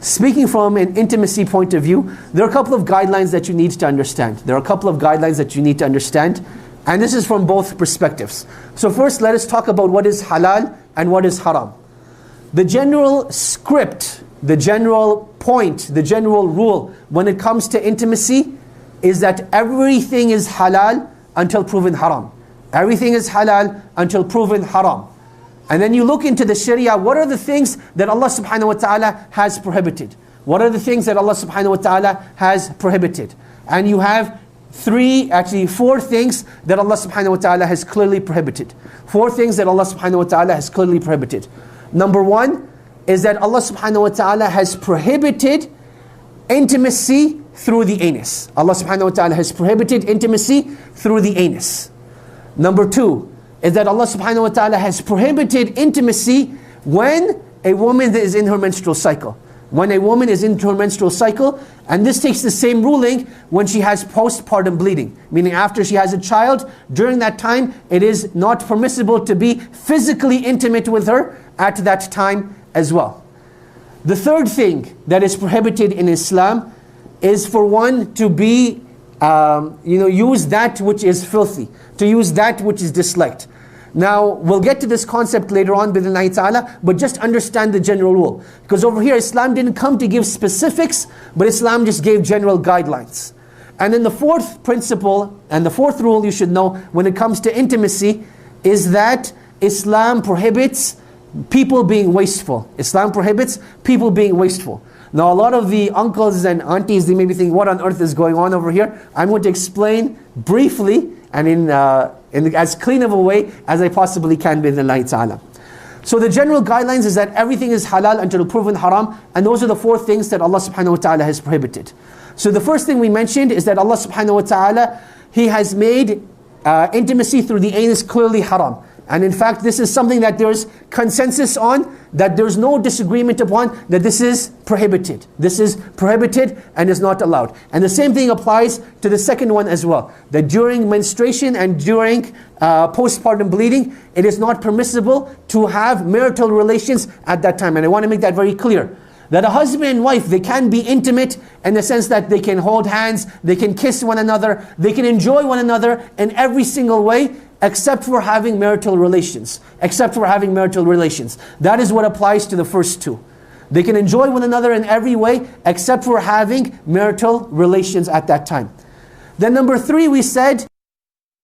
Speaking from an intimacy point of view, there are a couple of guidelines that you need to understand. And this is from both perspectives. So first, let us talk about what is halal and what is haram. The general script, the general point, the general rule when it comes to intimacy is that everything is halal until proven haram. Everything is halal until proven haram. And then you look into the Sharia, what are the things that Allah subhanahu wa ta'ala has prohibited? What are the things that Allah subhanahu wa ta'ala has prohibited? And you have four things that Allah subhanahu wa ta'ala has clearly prohibited. Four things that Allah subhanahu wa ta'ala has clearly prohibited. Number one is that Allah subhanahu wa ta'ala has prohibited intimacy through the anus. Allah subhanahu wa ta'ala has prohibited intimacy through the anus. Number two is that Allah subhanahu wa ta'ala has prohibited intimacy when a woman is in her menstrual cycle. When a woman is in her menstrual cycle, and this takes the same ruling when she has postpartum bleeding, meaning after she has a child, during that time it is not permissible to be physically intimate with her at that time as well. The third thing that is prohibited in Islam is for one to be, use that which is filthy, to use that which is disliked. Now, we'll get to this concept later on, bi'idhnillahi ta'ala, but just understand the general rule. Because over here, Islam didn't come to give specifics, but Islam just gave general guidelines. And then the fourth principle, and the fourth rule you should know when it comes to intimacy, is that Islam prohibits people being wasteful. Islam prohibits people being wasteful. Now, a lot of the uncles and aunties, they may be thinking, what on earth is going on over here? I'm going to explain briefly, and in as clean of a way as I possibly can, bi'idhnillahi ta'ala. So the general guidelines is that everything is halal until proven haram, and those are the four things that Allah subhanahu wa ta'ala has prohibited. So the first thing we mentioned is that Allah subhanahu wa ta'ala, He has made intimacy through the anus clearly haram. And in fact, this is something that there's consensus on, that there's no disagreement upon, that this is prohibited. This is prohibited and is not allowed. And the same thing applies to the second one as well, that during menstruation and during postpartum bleeding, it is not permissible to have marital relations at that time. And I want to make that very clear, that a husband and wife, they can be intimate in the sense that they can hold hands, they can kiss one another, they can enjoy one another in every single way, except for having marital relations. Except for having marital relations. That is what applies to the first two. They can enjoy one another in every way, except for having marital relations at that time. Then number three, we said, a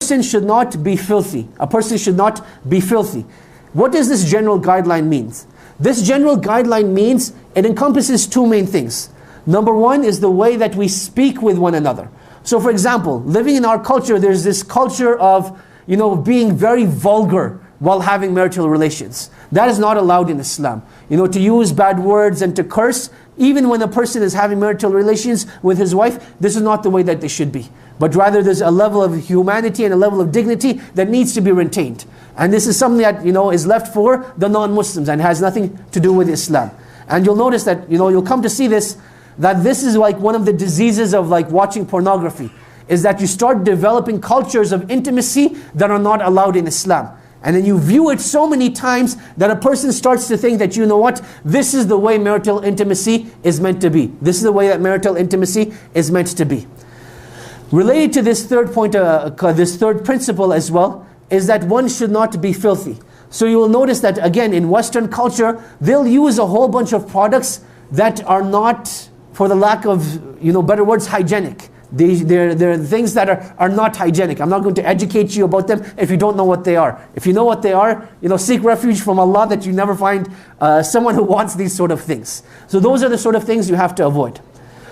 person should not be filthy. A person should not be filthy. What does this general guideline mean? This general guideline means it encompasses two main things. Number one is the way that we speak with one another. So for example, living in our culture, there's this culture of being very vulgar while having marital relations. That is not allowed in Islam. To use bad words and to curse, even when a person is having marital relations with his wife, this is not the way that they should be. But rather there's a level of humanity and a level of dignity that needs to be retained. And this is something that, is left for the non-Muslims and has nothing to do with Islam. And you'll notice that, you'll come to see this, that this is like one of the diseases of like watching pornography, is that you start developing cultures of intimacy that are not allowed in Islam. And then you view it so many times that a person starts to think that, this is the way marital intimacy is meant to be. This is the way that marital intimacy is meant to be. Related to this third point, this third principle as well, is that one should not be filthy. So you will notice that again in Western culture, they'll use a whole bunch of products that are not, for the lack of better words, hygienic. They're things that are not hygienic. I'm not going to educate you about them if you don't know what they are. If you know what they are, seek refuge from Allah that you never find someone who wants these sort of things. So those are the sort of things you have to avoid.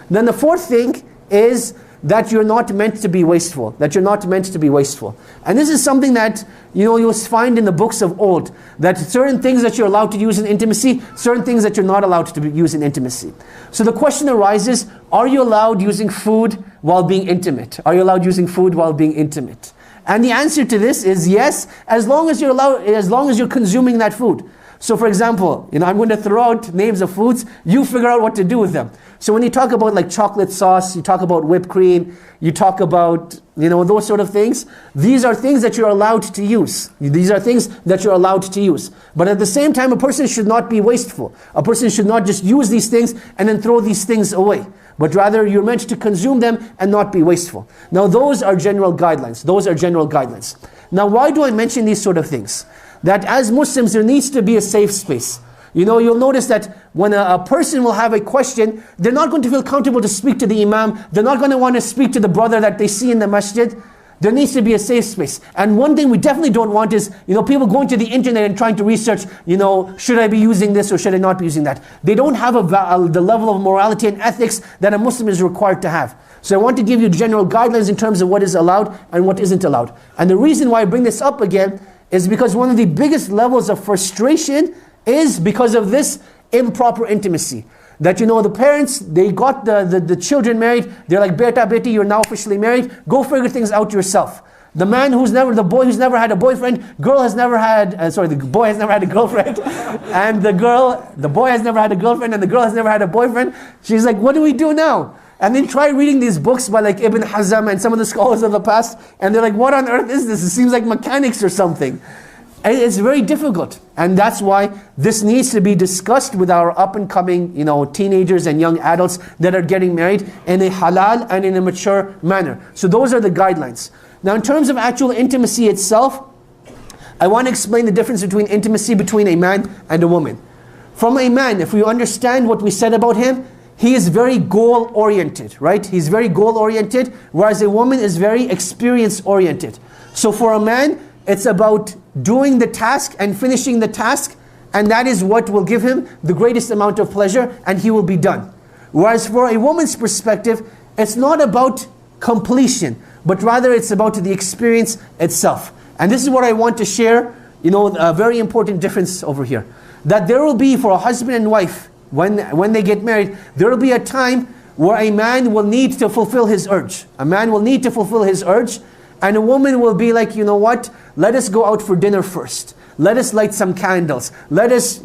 Then the fourth thing is that you're not meant to be wasteful. That you're not meant to be wasteful. And this is something that you'll find in the books of old, that certain things that you're allowed to use in intimacy, certain things that you're not allowed to use in intimacy. So the question arises, are you allowed using food while being intimate? Are you allowed using food while being intimate? And the answer to this is yes, as long as you're consuming that food. So for example, I'm going to throw out names of foods, you figure out what to do with them. So when you talk about like chocolate sauce, you talk about whipped cream, you talk about, those sort of things, these are things that you're allowed to use. These are things that you're allowed to use. But at the same time, a person should not be wasteful. A person should not just use these things and then throw these things away. But rather, you're meant to consume them and not be wasteful. Now, those are general guidelines. Those are general guidelines. Now, why do I mention these sort of things? That as Muslims, there needs to be a safe space. You'll notice that when a person will have a question, they're not going to feel comfortable to speak to the imam. They're not going to want to speak to the brother that they see in the masjid. There needs to be a safe space. And one thing we definitely don't want is, people going to the internet and trying to research, should I be using this or should I not be using that? They don't have the level of morality and ethics that a Muslim is required to have. So I want to give you general guidelines in terms of what is allowed and what isn't allowed. And the reason why I bring this up again is because one of the biggest levels of frustration is because of this improper intimacy. That the parents, they got the children married, they're like, beta, beti, you're now officially married, go figure things out yourself. The boy who's never had a boyfriend, the boy has never had a girlfriend, and the boy has never had a girlfriend, and the girl has never had a boyfriend. She's like, what do we do now? And then try reading these books by like Ibn Hazm and some of the scholars of the past, and they're like, what on earth is this? It seems like mechanics or something. It's very difficult, and that's why this needs to be discussed with our up-and-coming, teenagers and young adults that are getting married in a halal and in a mature manner. So those are the guidelines. Now, in terms of actual intimacy itself, I want to explain the difference between intimacy between a man and a woman. From a man, if we understand what we said about him, he is very goal-oriented, right? He's very goal-oriented, whereas a woman is very experience-oriented. So for a man, it's about doing the task and finishing the task, and that is what will give him the greatest amount of pleasure, and he will be done. Whereas for a woman's perspective, it's not about completion, but rather it's about the experience itself. And this is what I want to share, a very important difference over here. That there will be, for a husband and wife, when they get married, there will be a time where a man will need to fulfill his urge. A man will need to fulfill his urge, and a woman will be like, what? Let us go out for dinner first. Let us light some candles. Let us,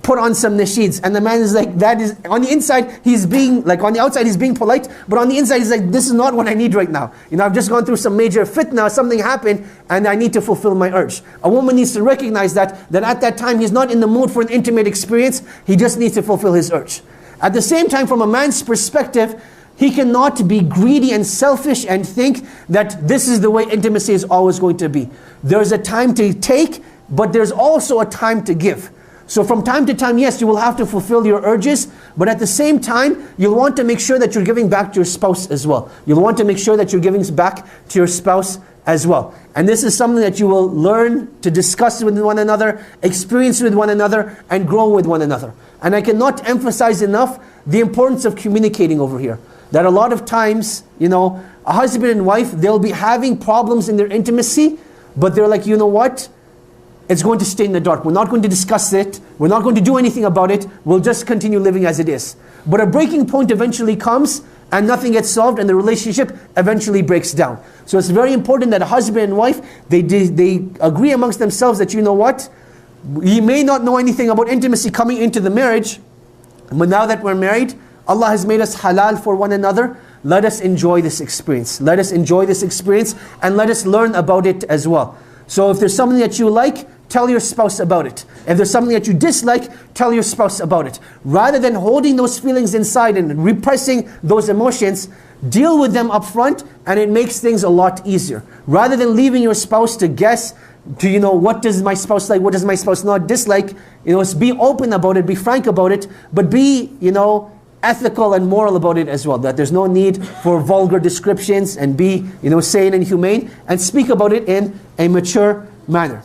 put on some nasheeds. And the man is like, that is, on the inside, he's being, like on the outside, he's being polite, but on the inside, he's like, this is not what I need right now. I've just gone through some major fitna, something happened, and I need to fulfill my urge. A woman needs to recognize that at that time, he's not in the mood for an intimate experience, he just needs to fulfill his urge. At the same time, from a man's perspective, he cannot be greedy and selfish and think that this is the way intimacy is always going to be. There's a time to take, but there's also a time to give. So from time to time, yes, you will have to fulfill your urges, but at the same time, you'll want to make sure that you're giving back to your spouse as well. You'll want to make sure that you're giving back to your spouse as well. And this is something that you will learn to discuss with one another, experience with one another, and grow with one another. And I cannot emphasize enough the importance of communicating over here. That a lot of times, a husband and wife, they'll be having problems in their intimacy, but they're like, what? It's going to stay in the dark. We're not going to discuss it. We're not going to do anything about it. We'll just continue living as it is. But a breaking point eventually comes, and nothing gets solved, and the relationship eventually breaks down. So it's very important that a husband and wife, they agree amongst themselves that, what? We may not know anything about intimacy coming into the marriage, but now that we're married, Allah has made us halal for one another. Let us enjoy this experience. Let us enjoy this experience, and let us learn about it as well. So if there's something that you like, tell your spouse about it. If there's something that you dislike, tell your spouse about it. Rather than holding those feelings inside and repressing those emotions, deal with them up front, and it makes things a lot easier. Rather than leaving your spouse to guess, what does my spouse like, what does my spouse not dislike, be open about it, be frank about it, but be, ethical and moral about it as well. That there's no need for vulgar descriptions, and be, sane and humane, and speak about it in a mature manner.